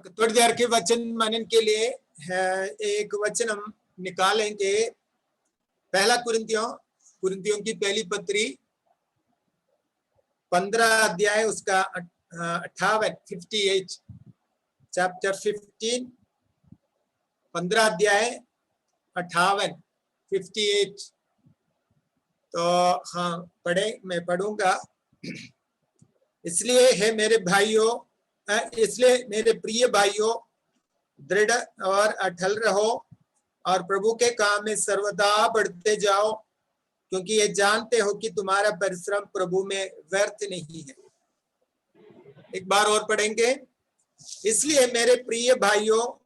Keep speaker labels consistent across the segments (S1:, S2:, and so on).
S1: थोड़ी देर के वचन मनन के लिए एक वचन हम निकालेंगे। पहला कुरिन्थियों की पहली पत्री 15 अध्याय उसका 58 चैप्टर 15 15 अध्याय 58 तो हाँ पढ़े, मैं पढ़ूंगा। इसलिए है मेरे भाइयों, इसलिए मेरे प्रिय भाइयों, दृढ़ और अटल रहो और प्रभु के काम में सर्वदा बढ़ते जाओ, क्योंकि ये जानते हो कि तुम्हारा परिश्रम प्रभु में व्यर्थ नहीं है। एक बार और पढ़ेंगे। इसलिए मेरे प्रिय भाइयों,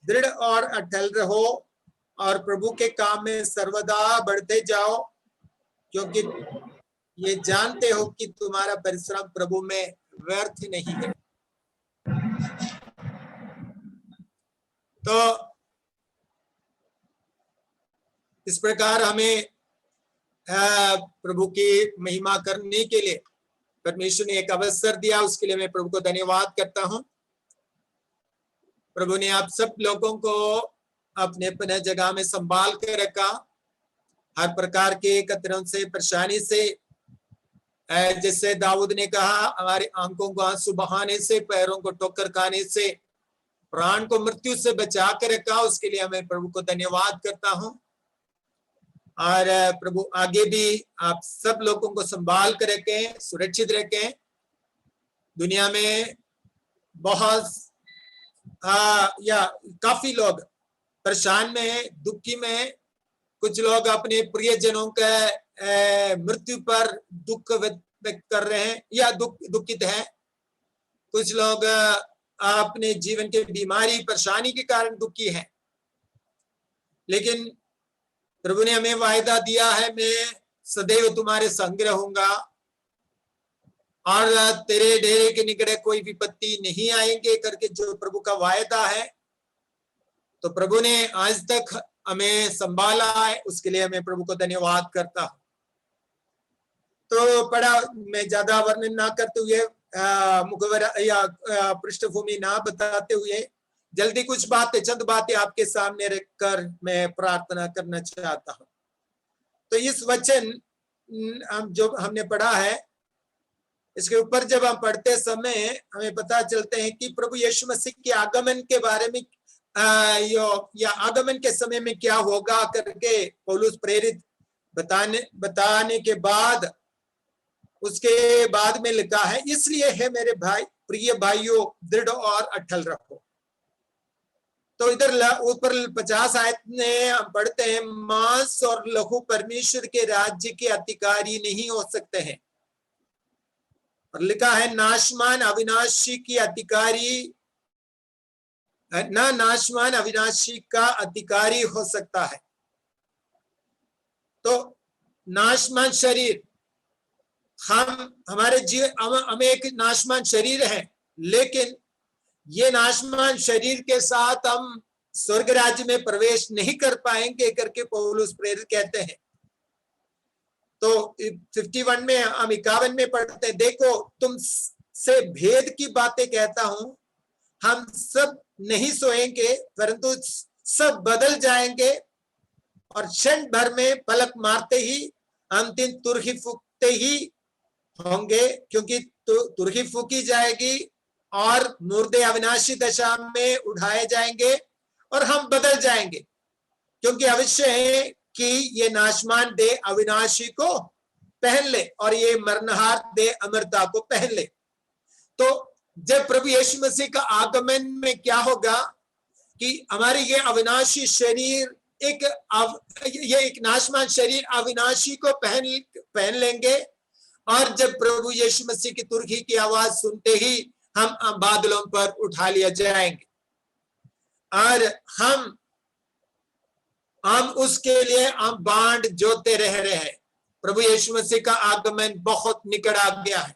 S1: दृढ़ और अटल रहो और प्रभु के काम में सर्वदा बढ़ते जाओ, क्योंकि ये जानते हो कि तुम्हारा परिश्रम प्रभु में व्यर्थ नहीं है। तो इस प्रकार हमें प्रभु की महिमा करने के लिए परमेश्वर ने एक अवसर दिया, उसके लिए मैं प्रभु को धन्यवाद करता हूं। प्रभु ने आप सब लोगों को अपने अपने जगह में संभाल कर रखा, हर प्रकार के खतरों से, परेशानी से। जैसे दाऊद ने कहा, हमारे आंखों को आंसू बहाने से, पैरों को ठोकर खाने से, प्राण को मृत्यु से बचा कर रखा। उसके लिए मैं प्रभु को धन्यवाद करता हूं। और प्रभु आगे भी आप सब लोगों को संभाल कर रखें, सुरक्षित रखें। दुनिया में बहुत या काफी लोग परेशान में, दुखी में, कुछ लोग अपने प्रियजनों के मृत्यु पर दुख व्यक्त कर रहे हैं या दुखित हैं। कुछ लोग अपने जीवन के बीमारी, परेशानी के कारण दुखी हैं। लेकिन प्रभु ने हमें वायदा दिया है, मैं सदैव तुम्हारे संग रहूंगा और तेरे डेरे के निकट कोई विपत्ति नहीं आएंगे करके जो प्रभु का वायदा है। तो प्रभु ने आज तक हमें संभाला है, उसके लिए मैं प्रभु को धन्यवाद करता हूं। तो पढ़ा, मैं ज्यादा वर्णन ना करते हुए, मुखबर या पृष्ठभूमि ना बताते हुए, जल्दी कुछ बातें, चंद बातें आपके सामने रखकर मैं प्रार्थना करना चाहता हूं। तो इस वचन जो हमने पढ़ा है, इसके ऊपर जब हम पढ़ते समय हमें पता चलते हैं कि प्रभु यीशु मसीह के आगमन के बारे में या आगमन के समय में क्या होगा करके पौलुस प्रेरित बताने के बाद, उसके बाद में लिखा है, इसलिए है मेरे भाई, प्रिय भाइयों, दृढ़ और अटल रहो। तो इधर ऊपर 50 आयत में हम पढ़ते हैं, मांस और लहू परमेश्वर के राज्य के अधिकारी नहीं हो सकते हैं। और लिखा है, नाशमान अविनाशी की अधिकारी, ना नाशमान अविनाशी का अधिकारी हो सकता है। तो नाशमान शरीर, हमारे जीवन, हमें एक नाशमान शरीर है, लेकिन ये नाशमान शरीर के साथ हम स्वर्ग राज्य में प्रवेश नहीं कर पाएंगे करके पौलुस प्रेरित कहते हैं। तो 51 में, हम 51 में पढ़ते हैं, देखो तुम से भेद की बातें कहता हूं, हम सब नहीं सोएंगे, परंतु सब बदल जाएंगे और क्षण भर में पलक मारते ही अंतिम तुरही फूकते ही होंगे, क्योंकि तुरही फूकी जाएगी और मुर्दे अविनाशी दशा में उठाए जाएंगे और हम बदल जाएंगे, क्योंकि अवश्य है कि ये नाशमान देह अविनाशी को पहन ले और ये मरणहार देह अमरता को पहन ले। तो जब प्रभु यीशु मसीह का आगमन में क्या होगा कि हमारे ये अविनाशी शरीर, एक नाशमान शरीर अविनाशी को पहन लेंगे, और जब प्रभु यीशु मसीह की तुरही की आवाज सुनते ही हम बादलों पर उठा लिया जाएंगे और हम उसके लिए हम बांड जोते रह रहे हैं। प्रभु यीशु मसीह का आगमन बहुत निकट आ गया है।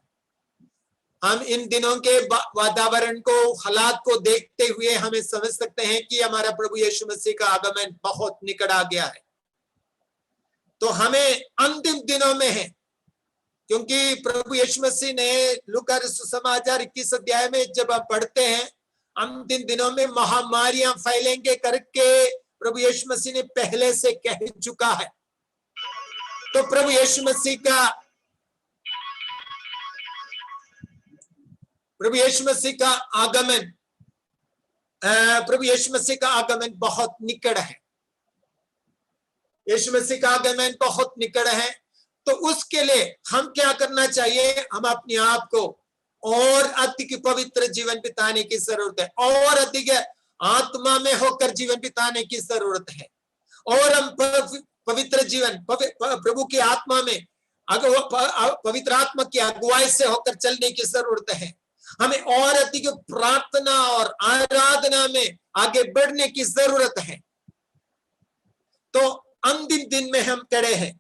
S1: हम इन दिनों के वातावरण को, हालात को देखते हुए हमें समझ सकते हैं कि हमारा प्रभु यीशु मसीह का आगमन बहुत निकट आ गया है। तो हमें अंतिम दिनों में है, क्योंकि प्रभु यीशु मसीह ने लूका सुसमाचार 21 अध्याय में जब आप पढ़ते हैं, अंतिम दिनों में महामारियां फैलेंगे करके प्रभु यीशु मसीह ने पहले से कह चुका है। तो प्रभु यीशु मसीह का आगमन बहुत निकट है। यीशु मसीह का आगमन बहुत निकट है। तो उसके लिए हम क्या करना चाहिए? हम अपने आप को और अधिक पवित्र जीवन बिताने की जरूरत है, और अधिक आत्मा में होकर जीवन बिताने की जरूरत है, और हम पवित्र जीवन प्रभु की आत्मा में पवित्र आत्मा की अगुवाई से होकर चलने की जरूरत है। हमें और अधिक प्रार्थना और आराधना में आगे बढ़ने की जरूरत है। तो अंतिम दिन में हम खड़े हैं।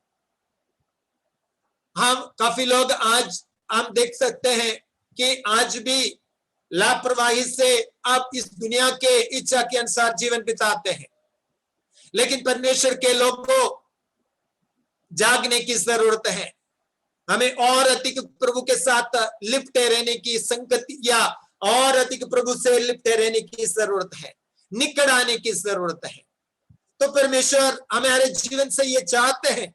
S1: हम काफी लोग आज हम देख सकते हैं कि आज भी लापरवाही से आप इस दुनिया के इच्छा के अनुसार जीवन बिताते हैं। लेकिन परमेश्वर के लोगों को जागने की जरूरत है। हमें और अधिक प्रभु के साथ लिपटे रहने की संगति या और अधिक प्रभु से लिपटे रहने की जरूरत है, निकट आने की जरूरत है। तो परमेश्वर हमारे जीवन से ये चाहते हैं।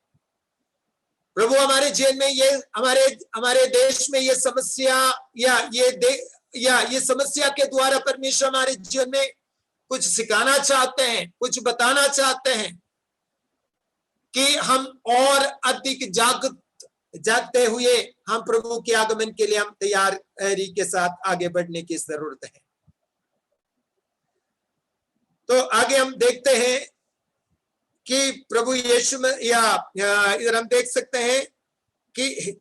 S1: प्रभु हमारे जीवन में ये हमारे देश में ये समस्या या ये समस्या के द्वारा परमेश्वर हमारे जीवन में कुछ सिखाना चाहते हैं, कुछ बताना चाहते हैं कि हम और अधिक जागते हुए हम प्रभु के आगमन के लिए हम तैयारी के साथ आगे बढ़ने की जरूरत है। तो आगे हम देखते हैं कि प्रभु यीशु में या इधर हम देख सकते हैं कि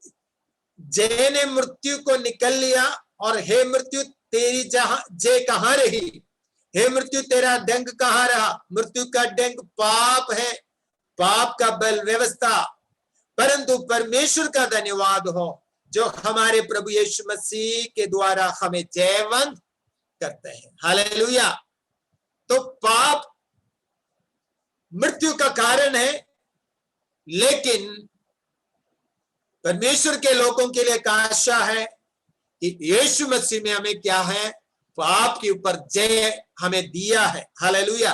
S1: जय ने मृत्यु को निकल लिया, और हे मृत्यु तेरी जय कहां रही? हे मृत्यु तेरा डंक कहां रहा? मृत्यु का डंक पाप है, पाप का बल व्यवस्था, परंतु परमेश्वर का धन्यवाद हो जो हमारे प्रभु यीशु मसीह के द्वारा हमें जयवंत करते हैं। हालेलुया। तो पाप मृत्यु का कारण है, लेकिन परमेश्वर के लोगों के लिए एक आशा है कि यीशु मसीह में हमें क्या है? पाप के ऊपर जय हमें दिया है। हालेलुया।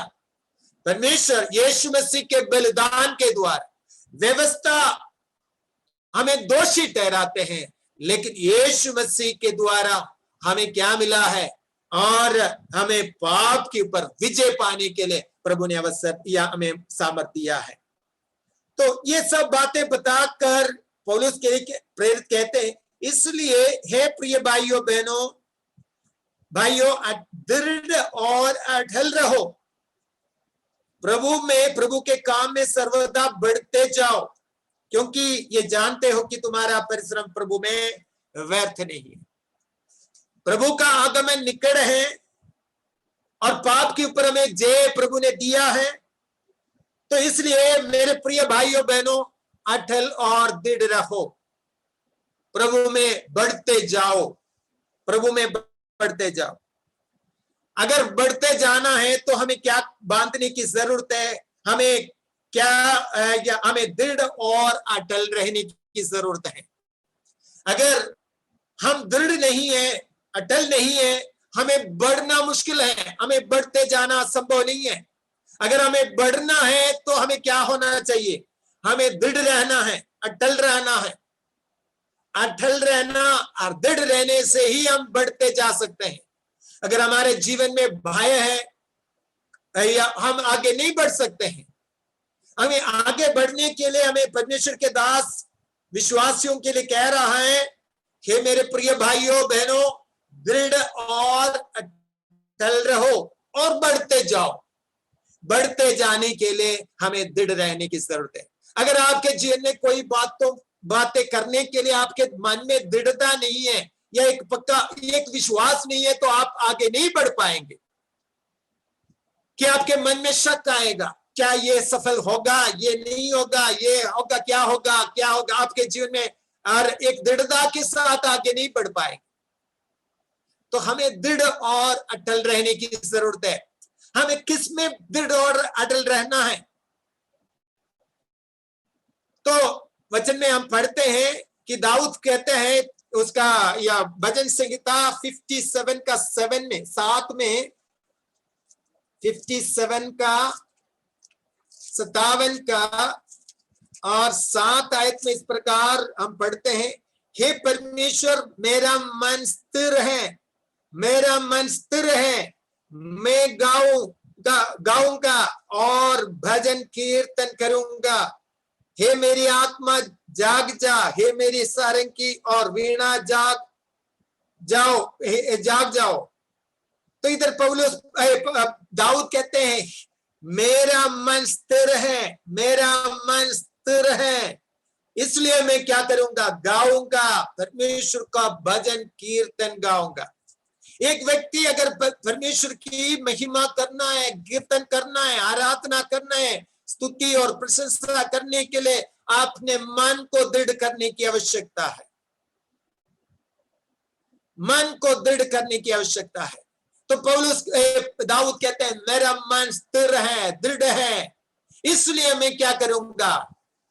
S1: परमेश्वर यीशु मसीह के बलिदान के द्वारा व्यवस्था हमें दोषी ठहराते हैं, लेकिन यीशु मसीह के द्वारा हमें क्या मिला है? और हमें पाप के ऊपर विजय पाने के लिए प्रभु ने अवसर या हमें सामर्थ दिया है। तो ये सब बातें बताकर पौलुस के प्रेरित कहते हैं, इसलिए हे प्रिय भाइयों बहनों, दृढ़ और अटल रहो, प्रभु में, प्रभु के काम में सर्वदा बढ़ते जाओ, क्योंकि ये जानते हो कि तुम्हारा परिश्रम प्रभु में व्यर्थ नहीं है। प्रभु का आगमन निकट है और पाप के ऊपर हमें जय प्रभु ने दिया है। तो इसलिए मेरे प्रिय भाइयों बहनों, अटल और दृढ़ रहो, प्रभु में बढ़ते जाओ, प्रभु में बढ़ते जाओ। अगर बढ़ते जाना है तो हमें क्या बांधने की जरूरत है? हमें क्या हमें दृढ़ और अटल रहने की जरूरत है। अगर हम दृढ़ नहीं है, अटल नहीं है, हमें बढ़ना मुश्किल है, हमें बढ़ते जाना संभव नहीं है। अगर हमें बढ़ना है तो हमें क्या होना चाहिए? हमें दृढ़ रहना है, अटल रहना है। अटल रहना और दृढ़ रहने से ही हम बढ़ते जा सकते हैं। अगर हमारे जीवन में भय है या हम आगे नहीं बढ़ सकते हैं। हमें आगे बढ़ने के लिए हमें परमेश्वर के दास विश्वासियों के लिए कह रहा है, हे मेरे प्रिय भाइयों बहनों, दृढ़ और अटल रहो और बढ़ते जाओ। बढ़ते जाने के लिए हमें दृढ़ रहने की जरूरत है। अगर आपके जीवन में कोई बातें करने के लिए आपके मन में दृढ़ता नहीं है या एक विश्वास नहीं है, तो आप आगे नहीं बढ़ पाएंगे। कि आपके मन में शक आएगा, क्या ये सफल होगा, ये नहीं होगा, ये होगा, क्या होगा, क्या होगा आपके जीवन में, और एक दृढ़ता के साथ आगे नहीं बढ़ पाएंगे। तो हमें दृढ़ और अटल रहने की जरूरत है। हमें किस में दृढ़ और अटल रहना है? तो वचन में हम पढ़ते हैं कि दाऊद कहते हैं उसका या भजन संहिता 57 का 7 में 57 का 57 का और 7 आयत में इस प्रकार हम पढ़ते हैं, हे परमेश्वर मेरा मन स्थिर है, मेरा मन स्थिर है, मैं गाऊंगा और भजन कीर्तन करूंगा। हे मेरी आत्मा जाग जा, हे मेरी सारंगी और वीणा जाग जाओ। तो इधर पौलुस दाऊद कहते हैं मेरा मन स्थिर है, मेरा मन स्थिर है, इसलिए मैं क्या करूंगा, गाऊंगा, परमेश्वर का भजन कीर्तन गाऊंगा। एक व्यक्ति अगर परमेश्वर की महिमा करना है, कीर्तन करना है, आराधना करना है, स्तुति और प्रशंसा करने के लिए अपने मन को दृढ़ करने की आवश्यकता है, मन को दृढ़ करने की आवश्यकता है। तो पौलुस दाऊद कहते हैं मेरा मन स्थिर है, दृढ़ है, इसलिए मैं क्या करूंगा,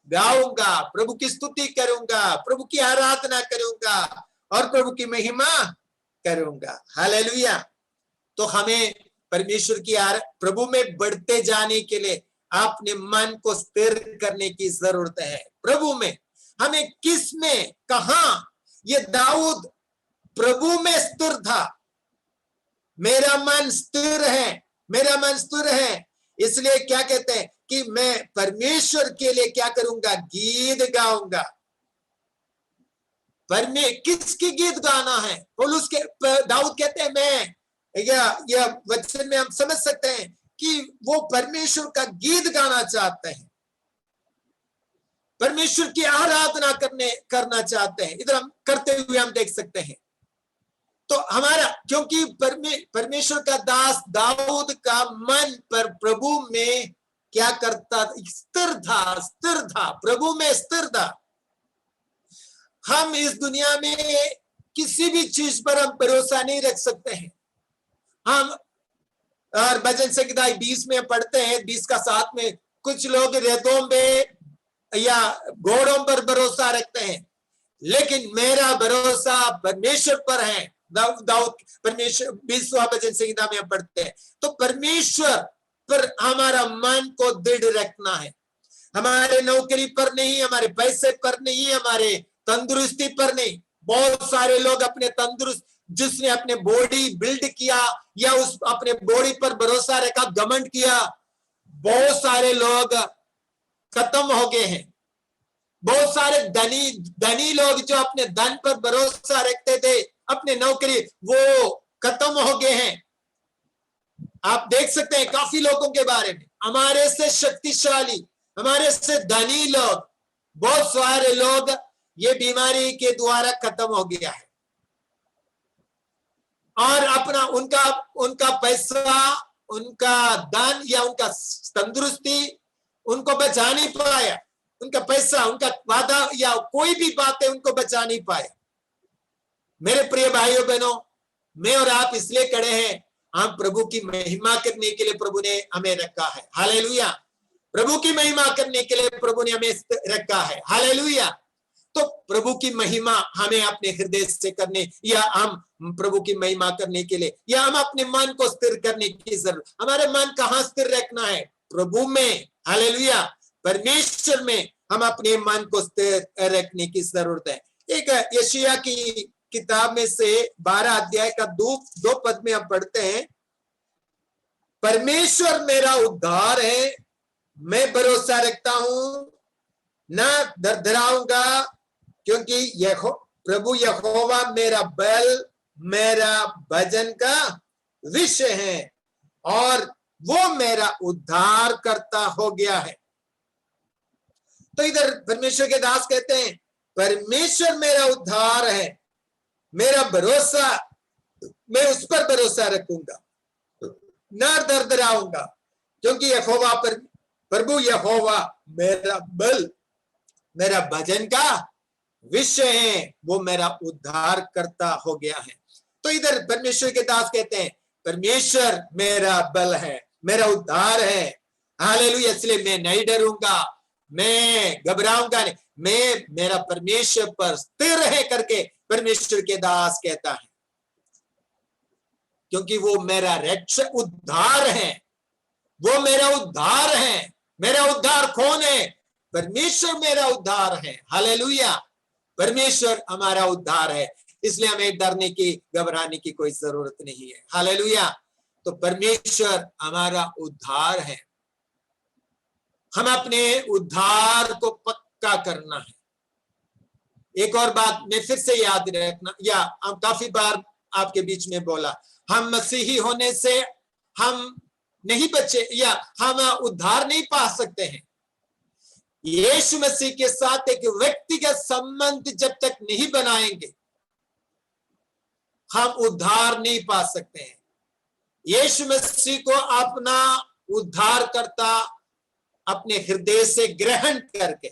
S1: गाऊंगा, प्रभु की स्तुति करूंगा, प्रभु की आराधना करूंगा और प्रभु की महिमा करूंगा। हालेलुया। तो हमें परमेश्वर की प्रभु में बढ़ते जाने के लिए अपने मन को स्थिर करने की जरूरत है। प्रभु में हमें किस में, कहां, ये दाऊद प्रभु में स्थिर था। मेरा मन स्थिर है, मेरा मन स्थिर है, इसलिए क्या कहते हैं कि मैं परमेश्वर के लिए क्या करूंगा, गीत गाऊंगा। किसकी गीत गाना है? पौलुस के दाऊद कहते हैं मैं, या वचन में हम समझ सकते हैं कि वो परमेश्वर का गीत गाना चाहते हैं, परमेश्वर की आराधना करना चाहते हैं। इधर हम करते हुए हम देख सकते हैं। तो हमारा, क्योंकि परमेश्वर का दास दाऊद का मन पर प्रभु में क्या करता, स्थिर था, प्रभु में स्थिर था। हम इस दुनिया में किसी भी चीज पर हम भरोसा नहीं रख सकते हैं। हम और भजन संहिता 20 में पढ़ते हैं, 20 का 7 में, कुछ लोग रेतों में या घोड़ों पर भरोसा रखते हैं, लेकिन मेरा भरोसा परमेश्वर पर है। दाऊद परमेश्वर 20वां भजन संहिता में हम पढ़ते हैं। तो परमेश्वर पर हमारा मन को दृढ़ रखना है, हमारे नौकरी पर नहीं, हमारे पैसे पर नहीं, हमारे तंदुरुस्ती पर नहीं। बहुत सारे लोग अपने तंदुरुस्त, जिसने अपने बॉडी बिल्ड किया या उस अपने बॉडी पर भरोसा रखा, घमंड किया, बहुत सारे लोग खत्म हो गए हैं। बहुत सारे धनी लोग जो अपने धन पर भरोसा रखते थे, अपने नौकरी, वो खत्म हो गए हैं। आप देख सकते हैं काफी लोगों के बारे में, हमारे से शक्तिशाली, हमारे से धनी लोग, बहुत सारे लोग ये बीमारी के द्वारा खत्म हो गया है और अपना उनका पैसा, उनका धन या उनका तंदुरुस्ती उनको बचा नहीं पाया। उनका पैसा, उनका वादा या कोई भी बातें उनको बचा नहीं पाया। मेरे प्रिय भाइयों बहनों, मैं और आप इसलिए खड़े हैं, हम प्रभु की महिमा करने के लिए प्रभु ने हमें रखा है। हालेलुया। प्रभु की महिमा करने के लिए प्रभु ने हमें रखा है। हालेलुया। तो प्रभु की महिमा हमें अपने हृदय से करने, या हम प्रभु की महिमा करने के लिए, या हम अपने मन को स्थिर करने की जरूरत। हमारे मन कहाँ स्थिर रखना है? प्रभु में। हालेलुया। परमेश्वर में हम अपने मन को स्थिर रखने की जरूरत है। एक यशायाह की किताब में से 12 अध्याय का 2 पद में हम पढ़ते हैं, परमेश्वर मेरा उद्धार है, मैं भरोसा रखता हूं, ना डराऊंगा, क्योंकि प्रभु यहोवा मेरा बल, मेरा भजन का विषय है और वो मेरा उद्धार करता हो गया है। तो इधर परमेश्वर के दास कहते हैं परमेश्वर मेरा उद्धार है, मेरा भरोसा, मैं उस पर भरोसा रखूंगा, ना डराऊंगा, क्योंकि यहोवा प्रभु यहोवा मेरा बल, मेरा भजन का विषय है, वो मेरा उद्धार करता हो गया है। तो इधर परमेश्वर के दास कहते हैं परमेश्वर मेरा बल है, मेरा उद्धार है। हालेलुया। इसलिए मैं नहीं डरूंगा, मैं घबराऊंगा नहीं। मैं मेरा परमेश्वर पर स्थिर है करके परमेश्वर के दास कहता है, क्योंकि वो मेरा रक्षक उद्धार है, वो मेरा उद्धार है। मेरा उद्धार कौन है? परमेश्वर मेरा उद्धार है। हालेलुया, परमेश्वर हमारा उद्धार है, इसलिए हमें डरने की, घबराने की कोई जरूरत नहीं है। हालेलुया, तो परमेश्वर हमारा उद्धार है। हम अपने उद्धार को पक्का करना है। एक और बात मैं फिर से याद रखना, या काफी बार आपके बीच में बोला, हम मसीही होने से हम नहीं बचे, या हम उद्धार नहीं पा सकते हैं। यीशु मसीह के साथ एक व्यक्तिगत संबंध जब तक नहीं बनाएंगे, हम उद्धार नहीं पा सकते हैं। यीशु मसीह को अपना उद्धारकर्ता अपने हृदय से ग्रहण करके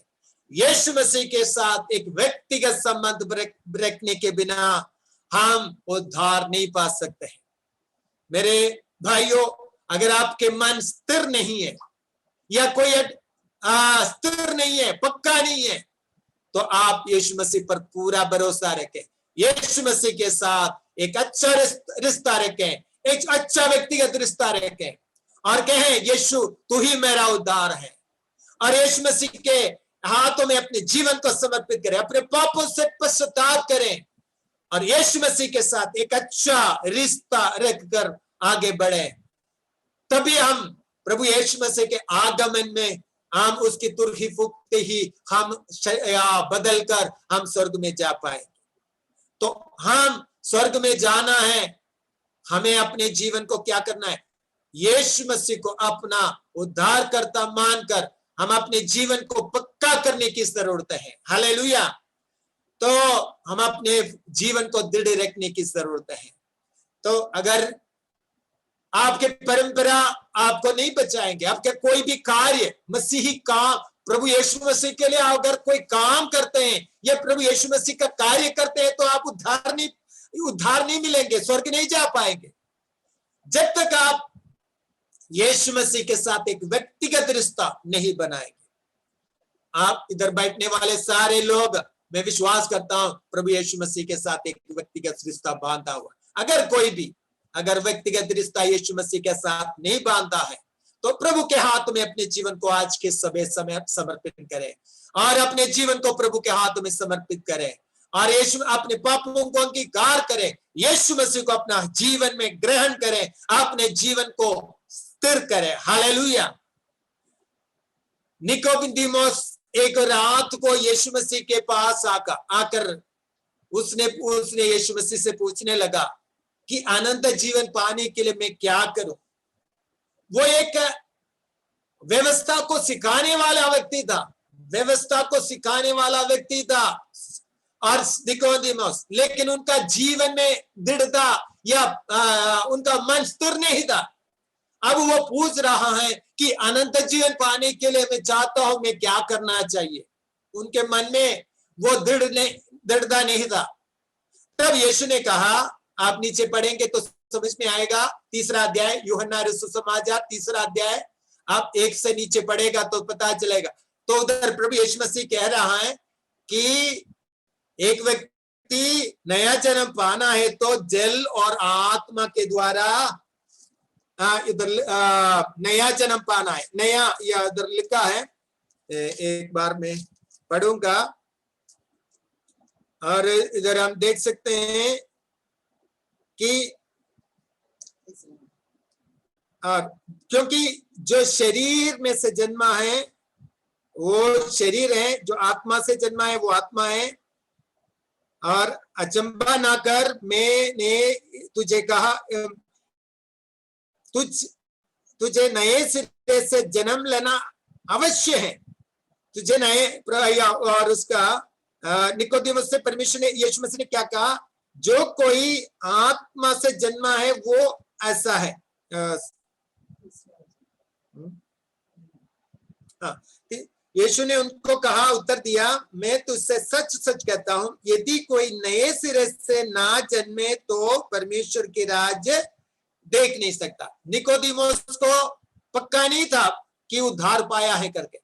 S1: यीशु मसीह के साथ एक व्यक्तिगत संबंध रखने के बिना हम उद्धार नहीं पा सकते हैं। मेरे भाइयों, अगर आपके मन स्थिर नहीं है, या कोई स्थिर नहीं है, पक्का नहीं है, तो आप यीशु मसीह पर पूरा भरोसा रखें। यीशु मसीह के साथ एक अच्छा रिश्ता रखें, एक अच्छा व्यक्तिगत रिश्ता रखें, और कहें यीशु तू ही मेरा उद्धार है। और यीशु मसीह के हाथों में अपने जीवन को समर्पित करें, अपने पापों से पश्चाताप करें, और यीशु मसीह के साथ एक अच्छा रिश्ता रखकर आगे बढ़े। तभी हम प्रभु यीशु मसीह के आगमन में हम उसकी तुरही फूंकते ही हम बदल कर हम स्वर्ग में जा पाएंगे। तो हम स्वर्ग में जाना है, हमें अपने जीवन को क्या करना है? यीशु मसीह को अपना उद्धारकर्ता मानकर हम अपने जीवन को पक्का करने की जरूरत है। हालेलुया, तो हम अपने जीवन को दृढ़ रखने की जरूरत है। तो अगर आपके परंपरा आपको नहीं बचाएंगे, आपके कोई भी कार्य मसीही काम प्रभु यीशु मसीह के लिए अगर कोई काम करते हैं या प्रभु यीशु मसीह का कार्य करते हैं, तो आप उद्धार नहीं मिलेंगे, स्वर्ग नहीं जा पाएंगे। जब तक आप यीशु मसीह के साथ एक व्यक्तिगत रिश्ता नहीं बनाएंगे। आप इधर बैठने वाले सारे लोग, मैं विश्वास करता हूं, प्रभु यीशु मसीह के साथ एक व्यक्तिगत रिश्ता बांधा हुआ। अगर कोई भी व्यक्तिगत रिश्ता यीशु मसीह के साथ नहीं बांधा है, तो प्रभु के हाथ में अपने जीवन को आज के समय समर्पित करें, और अपने जीवन को प्रभु के हाथ में समर्पित करें, और यीशु अपने पापों को अंगीकार करें, यीशु मसीह को अपना जीवन में ग्रहण करें, अपने जीवन को स्थिर करें। हालेलुया। निकोदेमुस एक रात को यीशु मसीह के पास आकर उसने यीशु मसीह से पूछने लगा कि अनंत जीवन पाने के लिए मैं क्या करूं। वो एक व्यवस्था को सिखाने वाला व्यक्ति था, व्यवस्था को सिखाने वाला व्यक्ति था और निकोदेमुस, लेकिन उनका जीवन में दृढ़ता या उनका मन स्थिर नहीं था। अब वो पूछ रहा है कि अनंत जीवन पाने के लिए मैं चाहता हूं, मैं क्या करना चाहिए। उनके मन में वो दृढ़ता नहीं था। तब यीशु ने कहा, आप नीचे पढ़ेंगे तो समझ में आएगा, 3रा अध्याय यूहन्ना सुसमाचार 3रा अध्याय, आप 1 से नीचे पढ़ेगा तो पता चलेगा। तो उधर प्रभु यीशु मसीह कह रहा है कि एक व्यक्ति नया जन्म पाना है तो जल और आत्मा के द्वारा इधर नया जन्म पाना है। नया या इधर लिखा है, एक बार मैं पढ़ूंगा, और इधर हम देख सकते हैं कि क्योंकि जो शरीर में से जन्मा है वो शरीर है, जो आत्मा से जन्मा है वो आत्मा है। और अचंबा ना कर, मैंने तुझे कहा, तुझे नए सिरे से जन्म लेना अवश्य है, तुझे नए। और उसका निकोदेमुस से परमेश्वर ने, यीशु मसीह ने क्या कहा? जो कोई आत्मा से जन्मा है वो ऐसा है। यीशु ने उनको कहा, उत्तर दिया, मैं तुझसे सच सच कहता हूं, यदि कोई नए सिरे से ना जन्मे तो परमेश्वर के राज्य देख नहीं सकता। निकोदेमुस को पक्का नहीं था कि उद्धार पाया है करके,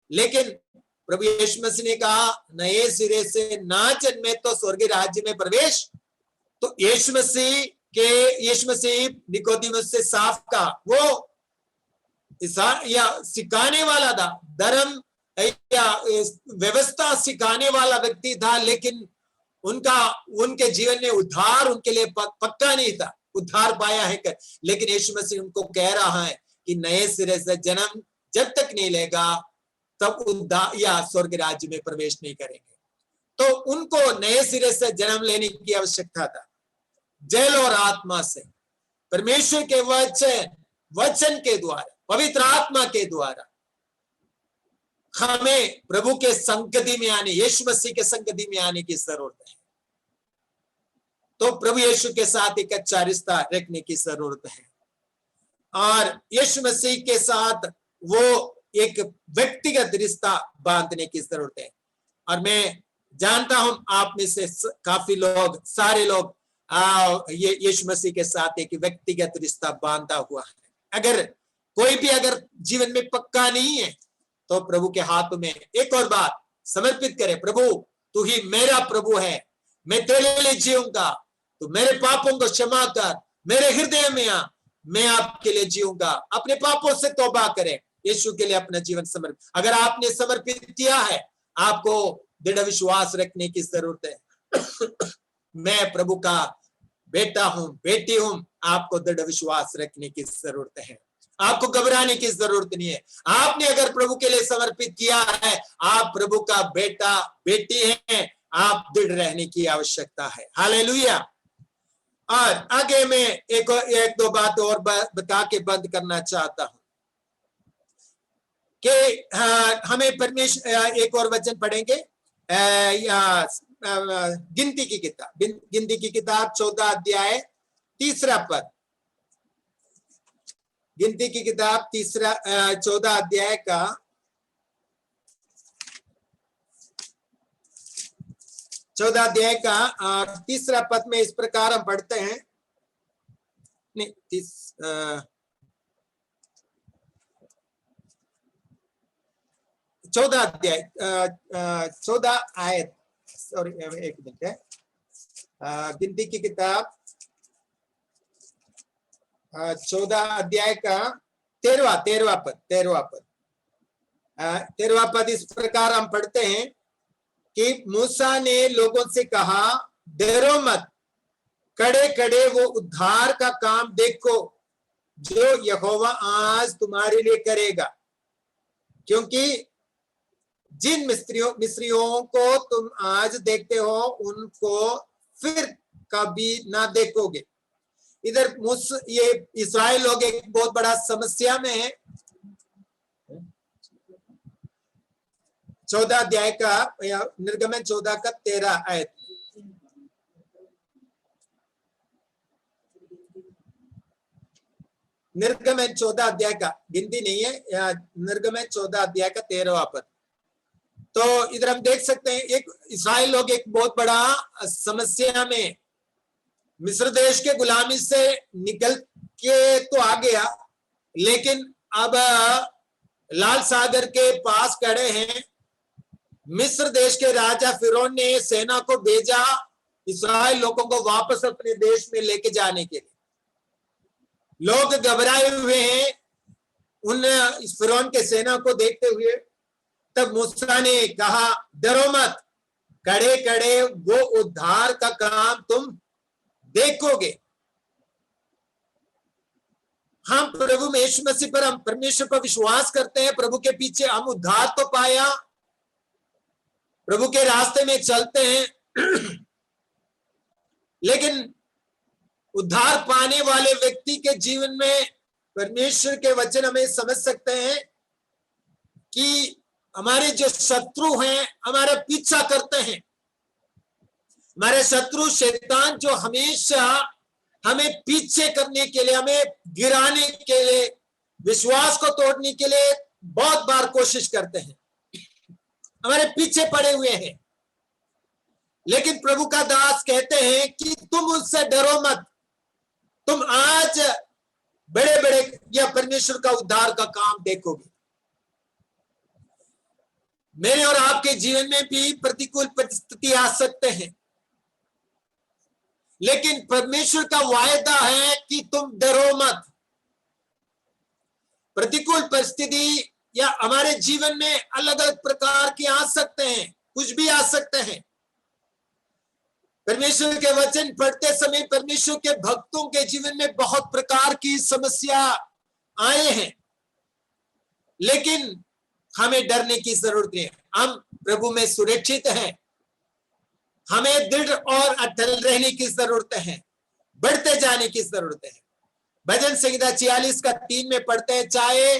S1: लेकिन प्रभु यीशु मसीह ने कहा नए सिरे से ना जन्मे तो स्वर्गीय राज्य में प्रवेश। तो यीशु मसीह निकोदेमुस से साफ का वो या सिखाने वाला था, धर्म या व्यवस्था सिखाने वाला व्यक्ति था, लेकिन उनके जीवन में उद्धार उनके लिए पक्का नहीं था, उद्धार पाया है कर। लेकिन यीशु मसीह उनको कह रहा है कि नए सिरे से जन्म जब तक नहीं लेगा तब उद्धार या स्वर्ग राज्य में प्रवेश नहीं करेंगे। तो उनको नए सिरे से जन्म लेने की आवश्यकता था, जल और आत्मा से, परमेश्वर के वचन के द्वारा, पवित्र आत्मा के द्वारा हमें प्रभु के संगति में आने, यीशु मसीह के संगति में आने की जरूरत है। तो प्रभु यीशु के साथ एक अच्छा रिश्ता रखने की जरूरत है और यीशु मसीह के साथ वो एक व्यक्तिगत रिश्ता बांधने की जरूरत है। और मैं जानता हूं आप में से काफी लोग, सारे लोग ये यीशु मसीह के साथ एक व्यक्तिगत रिश्ता बांधा हुआ है। अगर कोई भी अगर जीवन में पक्का नहीं है तो प्रभु के हाथ में एक और बात समर्पित करे, प्रभु तू ही मेरा प्रभु है, मैं तेरे लिए जीऊंगा, तो मेरे पापों को क्षमा कर, मेरे हृदय में आ, मैं आपके लिए जीऊंगा। अपने पापों से तौबा करें, यीशु के लिए अपना जीवन समर्पित। अगर आपने समर्पित किया है, आपको दृढ़ विश्वास रखने की जरूरत है मैं प्रभु का बेटा हूं, बेटी हूं। आपको दृढ़ विश्वास रखने की जरूरत है, आपको घबराने की जरूरत नहीं है। आपने अगर प्रभु के लिए समर्पित किया है, आप प्रभु का बेटा बेटी हैं, आप दृढ़ रहने की आवश्यकता है। हालेलुया। और आगे मैं एक दो बात और बता के बंद करना चाहता हूं कि हमें परमेश्वर, एक और वचन पढ़ेंगे गिनती की किताब 14 अध्याय 3 पद। गिनती की किताब 14 अध्याय का 14 अध्याय का 3 पद में इस प्रकार हम पढ़ते हैं। नहीं, 14 अध्याय 14 आयत, सॉरी एक मिनट है, गिनती की किताब 14 अध्याय का 13वां पद इस प्रकार हम पढ़ते हैं कि मूसा ने लोगों से कहा, डरो मत, खड़े खड़े वो उद्धार का काम देखो जो यहोवा आज तुम्हारे लिए करेगा, क्योंकि जिन मिस्रियों को तुम आज देखते हो उनको फिर कभी ना देखोगे। इधर ये इस्राएल लोग एक बहुत बड़ा समस्या में है। 14 अध्याय का निर्गमन 14 का 13 आयत, निर्गमन 14 अध्याय का, गिनती नहीं है, निर्गमन 14 अध्याय का 13वां पद। तो इधर हम देख सकते हैं एक इस्राएल लोग एक बहुत बड़ा समस्या में, मिस्र देश के गुलामी से निकल के तो आ गया, लेकिन अब लाल सागर के पास खड़े हैं। मिस्र देश के राजा फिरौन ने सेना को भेजा इस्राएल लोगों को वापस अपने देश में लेके जाने के लिए। लोग घबराए हुए हैं उन फिरौन के सेना को देखते हुए। तब मूसा ने कहा, डरो मत, खड़े खड़े वो उद्धार का काम तुम देखोगे। हम प्रभु में यीशु मसीह पर, हम परमेश्वर पर विश्वास करते हैं, प्रभु के पीछे हम उद्धार तो पाया, प्रभु के रास्ते में चलते हैं, लेकिन उद्धार पाने वाले व्यक्ति के जीवन में परमेश्वर के वचन हमें समझ सकते हैं कि हमारे जो शत्रु हैं हमारा पीछा करते हैं। हमारे शत्रु शैतान जो हमेशा हमें पीछे करने के लिए, हमें गिराने के लिए, विश्वास को तोड़ने के लिए बहुत बार कोशिश करते हैं, हमारे पीछे पड़े हुए हैं। लेकिन प्रभु का दास कहते हैं कि तुम उससे डरो मत, तुम आज बड़े बड़े या परमेश्वर का उद्धार का काम देखोगे। मेरे और आपके जीवन में भी प्रतिकूल परिस्थिति आ सकते हैं, लेकिन परमेश्वर का वायदा है कि तुम डरो मत। प्रतिकूल परिस्थिति या हमारे जीवन में अलग अलग प्रकार के आ सकते हैं, कुछ भी आ सकते हैं। परमेश्वर के वचन पढ़ते समय परमेश्वर के भक्तों के जीवन में बहुत प्रकार की समस्या आए हैं, लेकिन हमें डरने की जरूरत नहीं है। हम प्रभु में सुरक्षित हैं। हमें दृढ़ और अटल रहने की जरूरत है, बढ़ते जाने की जरूरत है। भजन संहिता 46 का 3 में पढ़ते हैं, चाहे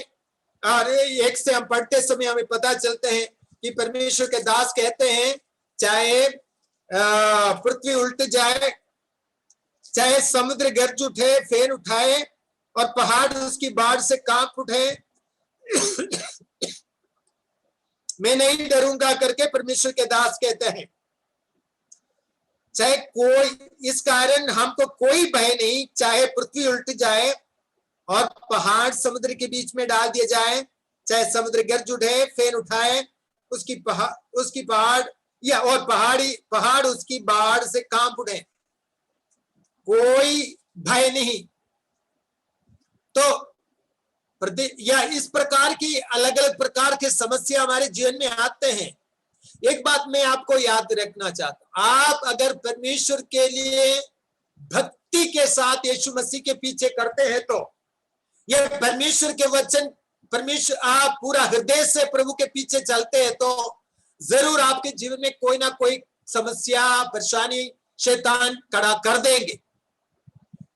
S1: और 1 से हम पढ़ते समय हमें पता चलते हैं कि परमेश्वर के दास कहते हैं, चाहे पृथ्वी उल्ट जाए, चाहे समुद्र गर्ज उठे, फेन उठाए और पहाड़ उसकी बाढ़ से कांप उठे, मैं नहीं डरूंगा करके परमेश्वर के दास कहते हैं। चाहे कोई, इस कारण हमको कोई भय नहीं, चाहे पृथ्वी उल्ट जाए और पहाड़ समुद्र के बीच में डाल दिए जाए, चाहे समुद्र गर्ज उठे, फेन उठाए, उसकी पहाड़ या और पहाड़ उसकी बाढ़ से कांप उठे, कोई भय नहीं। तो या इस प्रकार की अलग अलग प्रकार के समस्या हमारे जीवन में आते हैं। एक बात मैं आपको याद रखना चाहता हूं, आप अगर परमेश्वर के लिए भक्ति के साथ यीशु मसीह के पीछे करते हैं, तो यह परमेश्वर के वचन, परमेश्वर आप पूरा हृदय से प्रभु के पीछे चलते हैं, तो जरूर आपके जीवन में कोई ना कोई समस्या, परेशानी शैतान खड़ा कर देंगे,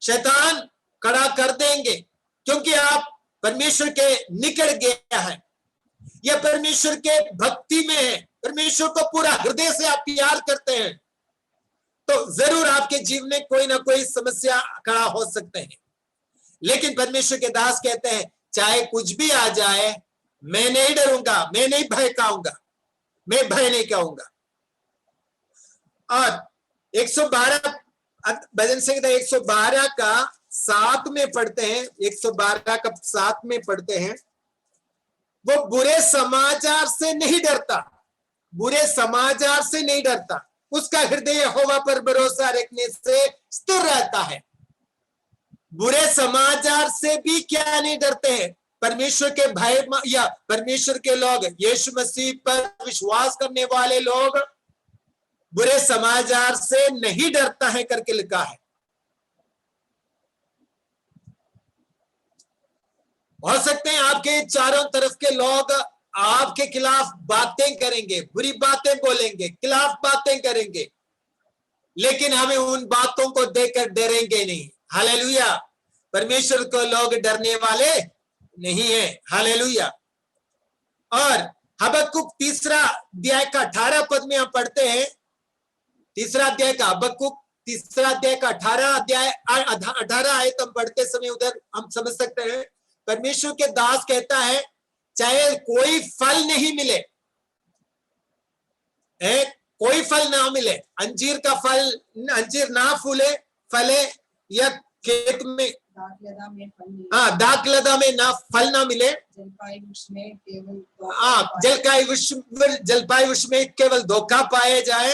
S1: शैतान खड़ा कर देंगे, क्योंकि आप परमेश्वर के निकट गया है, यह परमेश्वर के भक्ति में है, परमेश्वर को पूरा हृदय से आप प्यार करते हैं, तो जरूर आपके जीवन में कोई ना कोई समस्या खड़ा हो सकते हैं। लेकिन परमेश्वर के दास कहते हैं, चाहे कुछ भी आ जाए, मैं नहीं डरूंगा, मैं नहीं भय खाऊंगा, मैं भय नहीं खाऊंगा। और 112 भजन संहिता 112 का 7 में पढ़ते हैं, 112 का 7 में पढ़ते हैं, वो बुरे समाचार से नहीं डरता, बुरे समाचार से नहीं डरता, उसका हृदय यहोवा पर भरोसा रखने से स्थिर रहता है। बुरे समाचार से भी क्या नहीं डरते हैं? परमेश्वर के भय या परमेश्वर के लोग, यीशु मसीह पर विश्वास करने वाले लोग बुरे समाचार से नहीं डरता है करके लिखा है। हो सकते हैं आपके चारों तरफ के लोग आपके खिलाफ बातें करेंगे, बुरी बातें बोलेंगे, खिलाफ बातें करेंगे, लेकिन हमें उन बातों को देखकर डरेंगे नहीं। हालेलुया। परमेश्वर को लोग डरने वाले नहीं है। हालेलुया। और हबक्कुक 3 अध्याय का 18 पद में हम पढ़ते हैं, 3 अध्याय का हबक्कुक 3 अध्याय का 18 आयत हम पढ़ते समय उधर हम समझ सकते हैं, परमेश्वर के दास कहता है, चाहे कोई फल नहीं मिले, कोई फल ना मिले, अंजीर का फल, अंजीर ना फले या खेत में दाखलता में ना फल ना मिले, जलपाई वृक्ष में केवल धोखा पाए जाए,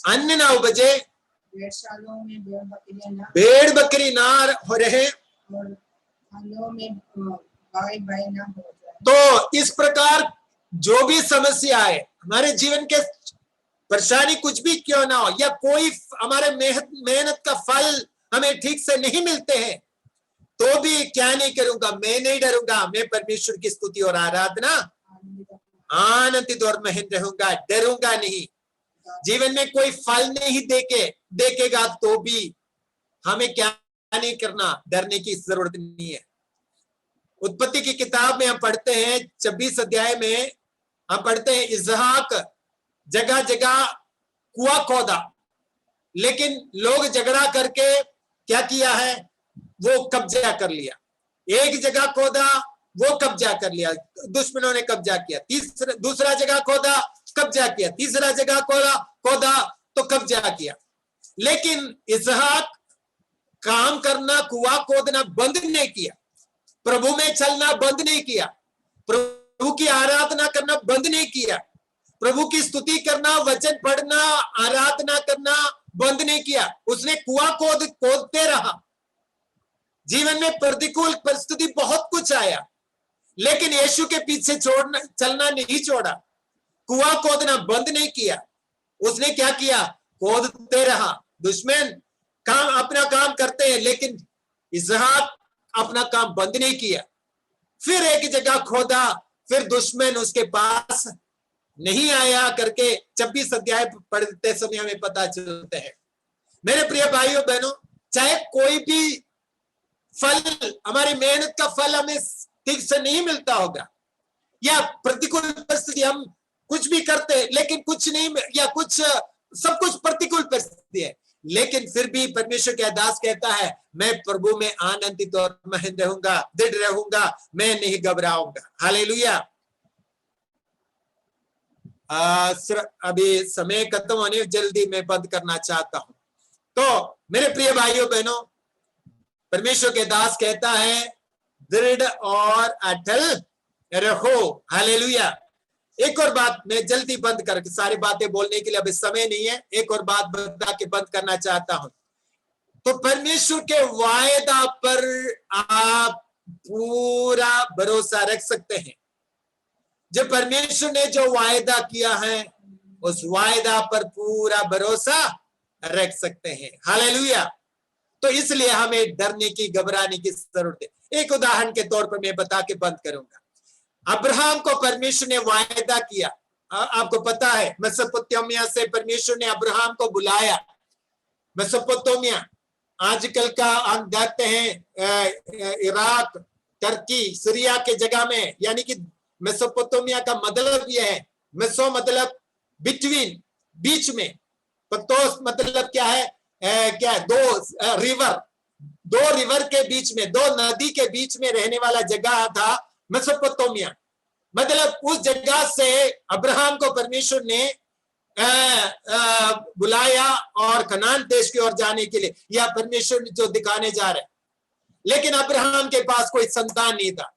S1: अन्न ना उपजे, भेड़ बकरी ना हो रहे, तो इस प्रकार जो भी समस्या है हमारे जीवन के, परेशानी कुछ भी क्यों ना हो, या कोई हमारे मेहनत का फल हमें ठीक से नहीं मिलते हैं, तो भी क्या नहीं करूंगा, मैं नहीं डरूंगा, मैं परमेश्वर की स्तुति और आराधना आनंदित और महीन रहूंगा, डरूंगा नहीं। जीवन में कोई फल नहीं देखेगा तो भी हमें क्या नहीं करना, डरने की जरूरत नहीं है। उत्पत्ति की किताब में हम पढ़ते हैं 26 अध्याय में हम पढ़ते हैं, इसहाक जगह जगह कुआं खोदा, लेकिन लोग झगड़ा करके क्या किया है, वो कब्जा कर लिया। एक जगह खोदा, वो कब्जा कर लिया, दुश्मनों ने कब्जा किया। दूसरा जगह खोदा, कब्जा किया। तीसरा जगह खोदा तो कब्जा किया। लेकिन इसहाक काम करना, कुआं खोदना बंद नहीं किया, प्रभु में चलना बंद नहीं किया, प्रभु प्रभु की आराधना करना बंद नहीं किया, प्रभु की स्तुति करना, वचन पढ़ना, आराधना करना बंद नहीं किया। उसने कुआं खोदते रहा। जीवन में प्रतिकूल परिस्थिति बहुत कुछ आया, लेकिन यीशु के पीछे चलना नहीं छोड़ा, कुआं खोदना बंद नहीं किया। उसने क्या किया? खोदते रहा। दुश्मन अपना काम करते हैं, लेकिन इसहाक अपना काम बंद नहीं किया। फिर एक जगह खोदा, फिर दुश्मन उसके पास नहीं आया करके 26 अध्याय पढ़ते समय हमें पता चलता है। मेरे प्रिय भाइयों बहनों, चाहे कोई भी फल, हमारी मेहनत का फल हमें ठीक से नहीं मिलता होगा, या प्रतिकूल परिस्थिति, हम कुछ भी करते लेकिन कुछ नहीं, या कुछ सब कुछ प्रतिकूल परिस्थिति है, लेकिन फिर भी परमेश्वर के दास कहता है, मैं प्रभु में आनंदित और महीन रहूंगा, दृढ़ रहूंगा, मैं नहीं घबराऊंगा। हालेलुया। अभी समय खत्म होने, जल्दी मैं बंद करना चाहता हूं। तो मेरे प्रिय भाइयों बहनों, परमेश्वर के दास कहता है, दृढ़ और अटल रहो। हालेलुया। एक और बात मैं जल्दी बंद करके, सारी बातें बोलने के लिए अभी समय नहीं है, एक और बात बता के बंद करना चाहता हूं। तो परमेश्वर के वायदा पर आप पूरा भरोसा रख सकते हैं। जब परमेश्वर ने जो वायदा किया है, उस वायदा पर पूरा भरोसा रख सकते हैं। हालेलुया। तो इसलिए हमें डरने की, घबराने की जरूरत है। एक उदाहरण के तौर पर मैं बता के बंद करूंगा। अब्राहम को परमेश्वर ने वायदा किया, आपको पता है, मेसोपोटामिया से परमेश्वर ने अब्राहम को बुलाया। मेसोपोटामिया आजकल का हम देखते हैं इराक, टर्की, सीरिया के जगह में, यानी कि मेसोपोटामिया का मतलब यह है, मेसो मतलब बिटवीन, बीच में, पतोस मतलब क्या है, क्या दो रिवर के बीच में, दो नदी के बीच में रहने वाला जगह था मेसोपोटामिया। मतलब उस जगह से अब्राहम को परमेश्वर ने बुलाया और कनान देश की ओर जाने के लिए, या परमेश्वर जो दिखाने जा रहे। लेकिन अब्राहम के पास कोई संतान नहीं था,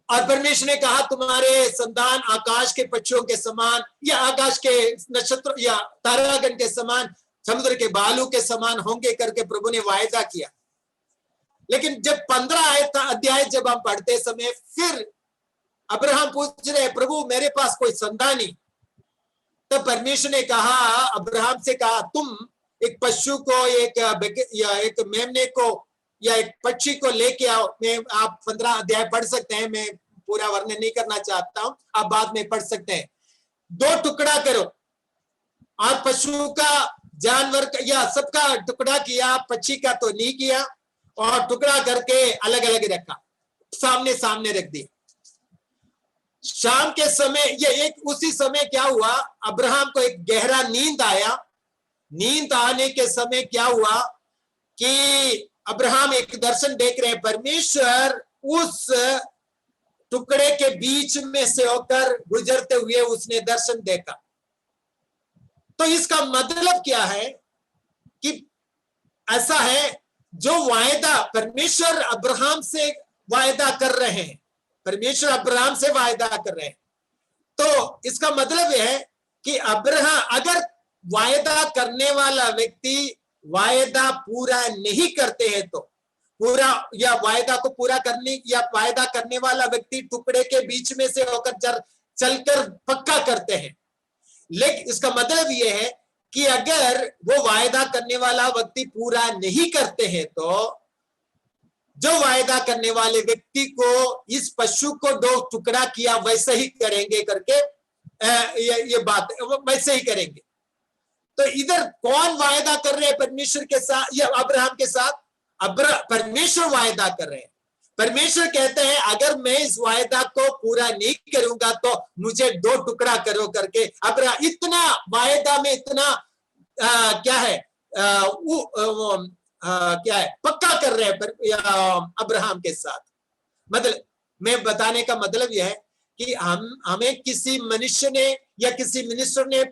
S1: और परमेश्वर ने कहा, तुम्हारे संतान आकाश के पक्षियों के समान, या आकाश के नक्षत्र या तारागण के समान, समुद्र के बालू के समान होंगे करके प्रभु ने वायदा किया। लेकिन जब 15 अध्याय जब हम पढ़ते समय, फिर अब्राहम पूछ रहे, प्रभु मेरे पास कोई संतान नहीं। तो परमेश्वर ने कहा, अब्राहम से कहा, तुम एक पशु को, एक मेमने को या एक पक्षी को लेके आओ। मैं, आप 15 अध्याय पढ़ सकते हैं, मैं पूरा वर्णन नहीं करना चाहता हूं, आप बाद में पढ़ सकते हैं। 2 टुकड़ा करो, और पशु का, जानवर का, या सबका टुकड़ा किया, पक्षी का तो नहीं किया, और टुकड़ा करके अलग अलग रखा, सामने सामने रख दिया। शाम के समय, ये एक उसी समय क्या हुआ, अब्राहम को एक गहरा नींद आया। नींद आने के समय क्या हुआ कि अब्राहम एक दर्शन देख रहे हैं। परमेश्वर उस टुकड़े के बीच में से होकर गुजरते हुए उसने दर्शन देखा। तो इसका मतलब क्या है कि ऐसा है, जो वायदा परमेश्वर अब्राहम से वायदा कर रहे हैं, परमेश्वर अब्राहम से वायदा कर रहे हैं, तो इसका मतलब यह है कि अब्राहम, अगर वायदा करने वाला व्यक्ति वायदा पूरा नहीं करते हैं, तो पूरा, या वायदा को पूरा करने, या वायदा करने वाला व्यक्ति टुकड़े के बीच में से होकर चलकर पक्का करते हैं। लेकिन इसका मतलब यह है कि अगर वो वायदा करने वाला व्यक्ति पूरा नहीं करते हैं, तो जो वायदा करने वाले व्यक्ति को, इस पशु को 2 टुकड़ा किया वैसे ही करेंगे करके, ये बात वैसे ही करेंगे। तो इधर कौन वायदा कर रहे हैं परमेश्वर के साथ, या अब्राहम के साथ? परमेश्वर वायदा कर रहे हैं। परमेश्वर कहते हैं, अगर मैं इस वायदा को पूरा नहीं करूंगा तो मुझे 2 टुकड़ा करो करके। अब्राहम इतना वायदा में इतना क्या है, क्या है, पक्का कर रहे हैं अब्राहम के साथ। मतलब मैं बताने का मतलब यह है कि हमें किसी मनुष्य ने, या किसी मिनिस्टर ने,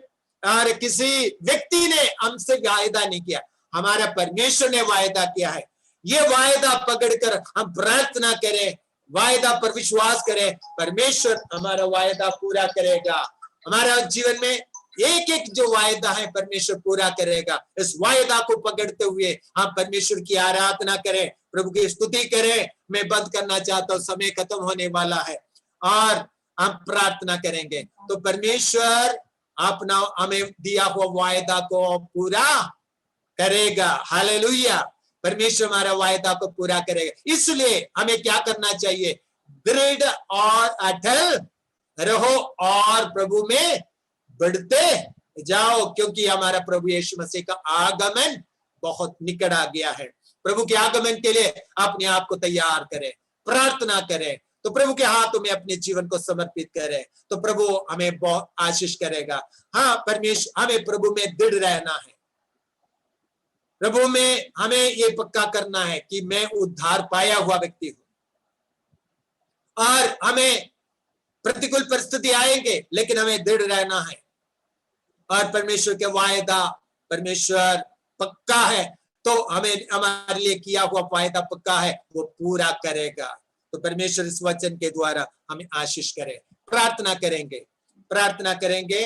S1: और किसी व्यक्ति ने हमसे वायदा नहीं किया, हमारा परमेश्वर ने वायदा किया है। ये वायदा पकड़कर हम प्रार्थना करें, वायदा पर विश्वास करें, परमेश्वर हमारा वायदा पूरा करेगा। हमारा जीवन में एक एक जो वायदा है परमेश्वर पूरा करेगा। इस वायदा को पकड़ते हुए हम परमेश्वर की आराधना करें, प्रभु की स्तुति करें। मैं बंद करना चाहता हूँ, समय खत्म होने वाला है और हम प्रार्थना करेंगे। तो परमेश्वर अपना हमें दिया हुआ वायदा को पूरा करेगा। हालेलुया, परमेश्वर हमारा वायदा को पूरा करेगा। इसलिए हमें क्या करना चाहिए? दृढ़ और अटल रहो और प्रभु में बढ़ते जाओ, क्योंकि हमारा प्रभु यीशु मसीह का आगमन बहुत निकट आ गया है। प्रभु के आगमन के लिए अपने आप को तैयार करें, प्रार्थना करें, तो प्रभु के हाथों में अपने जीवन को समर्पित करें, तो प्रभु हमें बहुत आशीष करेगा। हाँ, परमेश्वर हमें प्रभु में दृढ़ रहना है। प्रभु में हमें ये पक्का करना है कि मैं उद्धार पाया हुआ व्यक्ति हूं, और हमें प्रतिकूल परिस्थिति आएंगे लेकिन हमें दृढ़ रहना है। और परमेश्वर के वायदा परमेश्वर पक्का है, तो हमें हमारे लिए किया हुआ वायदा पक्का है, वो पूरा करेगा। तो परमेश्वर इस वचन के द्वारा हमें आशीष करे। प्रार्थना करेंगे